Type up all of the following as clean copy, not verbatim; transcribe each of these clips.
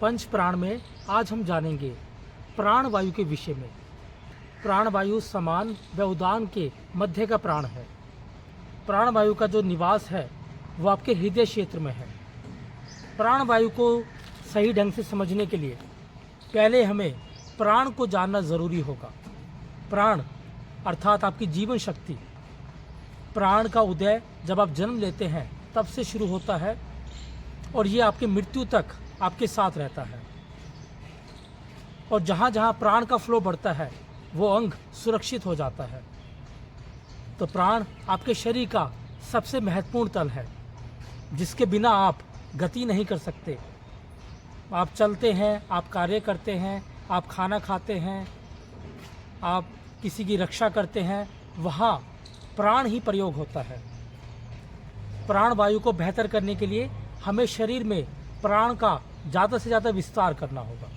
पंच प्राण में आज हम जानेंगे प्राण वायु के विषय में। प्राण वायु समान व उदान के मध्य का प्राण है। प्राण वायु का जो निवास है वो आपके हृदय क्षेत्र में है। प्राण वायु को सही ढंग से समझने के लिए पहले हमें प्राण को जानना ज़रूरी होगा। प्राण अर्थात आपकी जीवन शक्ति। प्राण का उदय जब आप जन्म लेते हैं तब से शुरू होता है और ये आपकी मृत्यु तक आपके साथ रहता है। और जहाँ जहाँ प्राण का फ्लो बढ़ता है वो अंग सुरक्षित हो जाता है। तो प्राण आपके शरीर का सबसे महत्वपूर्ण तल है, जिसके बिना आप गति नहीं कर सकते। आप चलते हैं, आप कार्य करते हैं, आप खाना खाते हैं, आप किसी की रक्षा करते हैं, वहाँ प्राण ही प्रयोग होता है। प्राण वायु को बेहतर करने के लिए हमें शरीर में प्राण का ज़्यादा से ज़्यादा विस्तार करना होगा।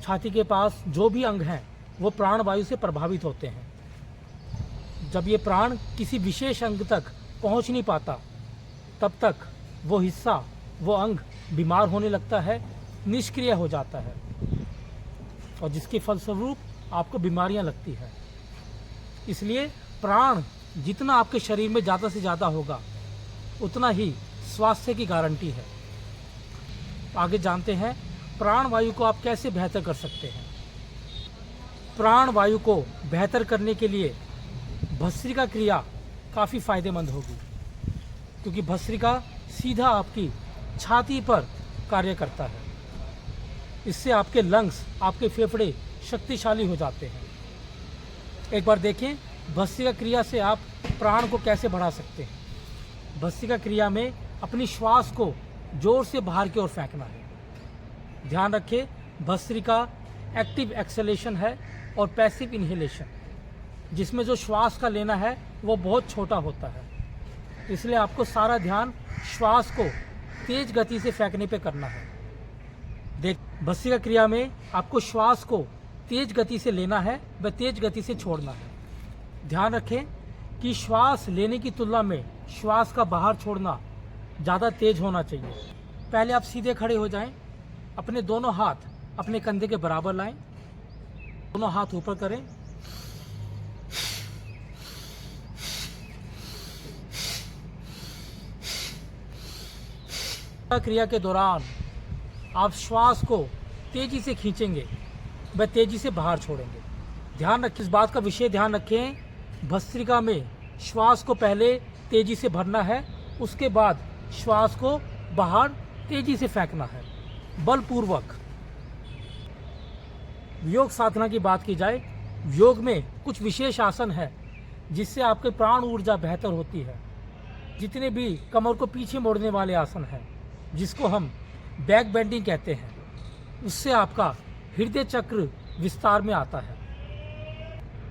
छाती के पास जो भी अंग हैं वो प्राण वायु से प्रभावित होते हैं। जब ये प्राण किसी विशेष अंग तक पहुंच नहीं पाता तब तक वो हिस्सा, वो अंग बीमार होने लगता है, निष्क्रिय हो जाता है और जिसके फलस्वरूप आपको बीमारियां लगती हैं। इसलिए प्राण जितना आपके शरीर में ज़्यादा से ज़्यादा होगा उतना ही स्वास्थ्य की गारंटी है। आगे जानते हैं प्राण वायु को आप कैसे बेहतर कर सकते हैं। प्राण वायु को बेहतर करने के लिए भस्त्रिका क्रिया काफ़ी फायदेमंद होगी, क्योंकि भस्त्रिका सीधा आपकी छाती पर कार्य करता है। इससे आपके लंग्स, आपके फेफड़े शक्तिशाली हो जाते हैं। एक बार देखें भस्त्रिका क्रिया से आप प्राण को कैसे बढ़ा सकते हैं। भस्त्रिका क्रिया में अपनी श्वास को जोर से बाहर की ओर फेंकना है। ध्यान रखें भस्त्रिका एक्टिव एक्सेलेशन है और पैसिव इन्हेलेशन, जिसमें जो श्वास का लेना है वो बहुत छोटा होता है। इसलिए आपको सारा ध्यान श्वास को तेज गति से फेंकने पे करना है। देख, भस्त्रिका क्रिया में आपको श्वास को तेज गति से लेना है व तेज गति से छोड़ना है। ध्यान रखें कि श्वास लेने की तुलना में श्वास का बाहर छोड़ना ज़्यादा तेज होना चाहिए। पहले आप सीधे खड़े हो जाएं, अपने दोनों हाथ अपने कंधे के बराबर लाएं, दोनों हाथ ऊपर करें। क्रिया के दौरान आप श्वास को तेजी से खींचेंगे व तेजी से बाहर छोड़ेंगे। ध्यान रखें, इस बात का विशेष ध्यान रखें, भस्त्रिका में श्वास को पहले तेजी से भरना है, उसके बाद श्वास को बाहर तेजी से फेंकना है, बलपूर्वक। योग साधना की बात की जाए, योग में कुछ विशेष आसन है जिससे आपके प्राण ऊर्जा बेहतर होती है। जितने भी कमर को पीछे मोड़ने वाले आसन हैं, जिसको हम बैक बेंडिंग कहते हैं, उससे आपका हृदय चक्र विस्तार में आता है।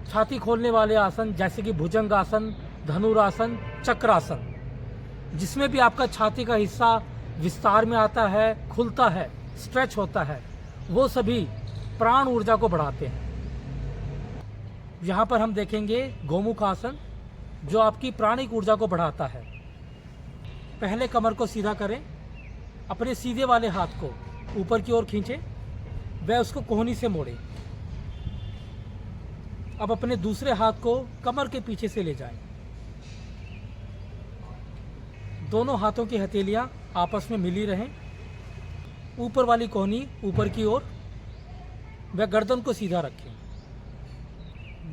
छाती खोलने वाले आसन जैसे कि भुजंगासन, धनुरासन, चक्रासन, जिसमें भी आपका छाती का हिस्सा विस्तार में आता है, खुलता है, स्ट्रेच होता है, वो सभी प्राण ऊर्जा को बढ़ाते हैं। यहाँ पर हम देखेंगे गोमुख आसन, जो आपकी प्राणिक ऊर्जा को बढ़ाता है। पहले कमर को सीधा करें, अपने सीधे वाले हाथ को ऊपर की ओर खींचें व उसको कोहनी से मोड़ें। अब अपने दूसरे हाथ को कमर के पीछे से ले जाएं। दोनों हाथों की हथेलियां आपस में मिली रहें। ऊपर वाली कोहनी ऊपर की ओर व गर्दन को सीधा रखें।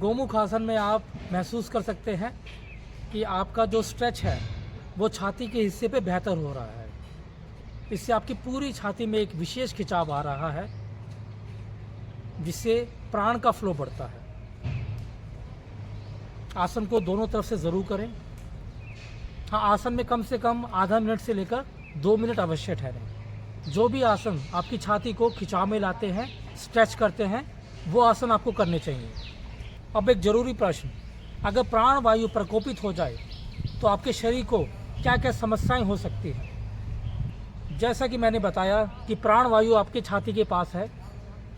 गोमुख आसन में आप महसूस कर सकते हैं कि आपका जो स्ट्रेच है वो छाती के हिस्से पे बेहतर हो रहा है। इससे आपकी पूरी छाती में एक विशेष खिंचाव आ रहा है, जिससे प्राण का फ्लो बढ़ता है। आसन को दोनों तरफ से ज़रूर करें। हाँ, आसन में कम से कम आधा मिनट से लेकर 2 मिनट अवश्य ठहरें। जो भी आसन आपकी छाती को खिंचाव में लाते हैं, स्ट्रेच करते हैं, वो आसन आपको करने चाहिए। अब एक ज़रूरी प्रश्न, अगर प्राण वायु प्रकोपित हो जाए तो आपके शरीर को क्या क्या समस्याएं हो सकती हैं। जैसा कि मैंने बताया कि प्राण वायु आपके छाती के पास है,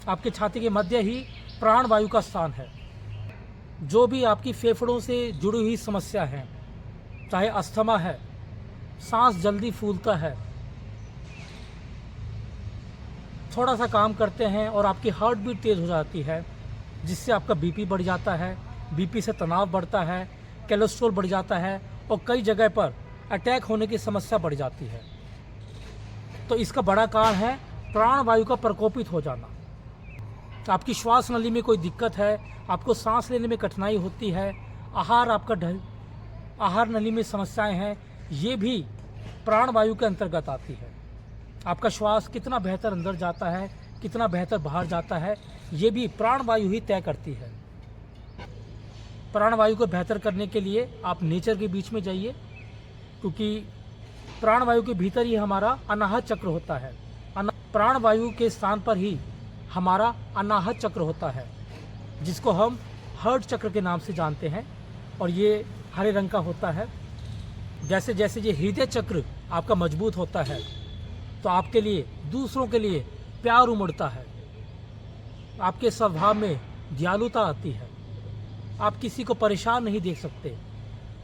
आपके छाती के मध्य ही प्राण वायु का स्थान है। जो भी आपकी फेफड़ों से जुड़ी हुई समस्या है, चाहे अस्थमा है, सांस जल्दी फूलता है, थोड़ा सा काम करते हैं और आपकी हार्ट बीट तेज़ हो जाती है, जिससे आपका बीपी बढ़ जाता है, बीपी से तनाव बढ़ता है, कोलेस्ट्रॉल बढ़ जाता है और कई जगह पर अटैक होने की समस्या बढ़ जाती है। तो इसका बड़ा कारण है प्राणवायु का प्रकोपित हो जाना। आपकी श्वास नली में कोई दिक्कत है, आपको सांस लेने में कठिनाई होती है, आहार नली में समस्याएं हैं, ये भी प्राणवायु के अंतर्गत आती है। आपका श्वास कितना बेहतर अंदर जाता है, कितना बेहतर बाहर जाता है, ये भी प्राणवायु ही तय करती है। प्राणवायु को बेहतर करने के लिए आप नेचर के बीच में जाइए, क्योंकि प्राणवायु के भीतर ही हमारा अनाहत चक्र होता है। प्राणवायु के स्थान पर ही हमारा अनाहत चक्र होता है, जिसको हम हार्ट चक्र के नाम से जानते हैं, और ये हरे रंग का होता है। जैसे जैसे ये हृदय चक्र आपका मजबूत होता है, तो आपके लिए, दूसरों के लिए प्यार उमड़ता है, आपके स्वभाव में दयालुता आती है, आप किसी को परेशान नहीं देख सकते,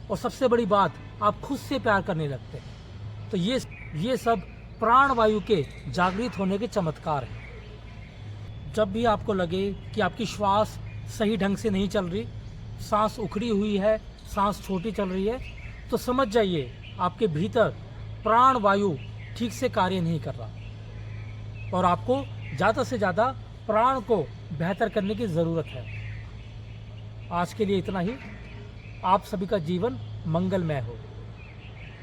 और सबसे बड़ी बात, आप खुद से प्यार करने लगते हैं। तो ये सब प्राणवायु के जागृत होने के चमत्कार हैं। जब भी आपको लगे कि आपकी श्वास सही ढंग से नहीं चल रही, सांस उखड़ी हुई है, सांस छोटी चल रही है, तो समझ जाइए आपके भीतर प्राणवायु ठीक से कार्य नहीं कर रहा और आपको ज़्यादा से ज़्यादा प्राण को बेहतर करने की ज़रूरत है। आज के लिए इतना ही। आप सभी का जीवन मंगलमय हो।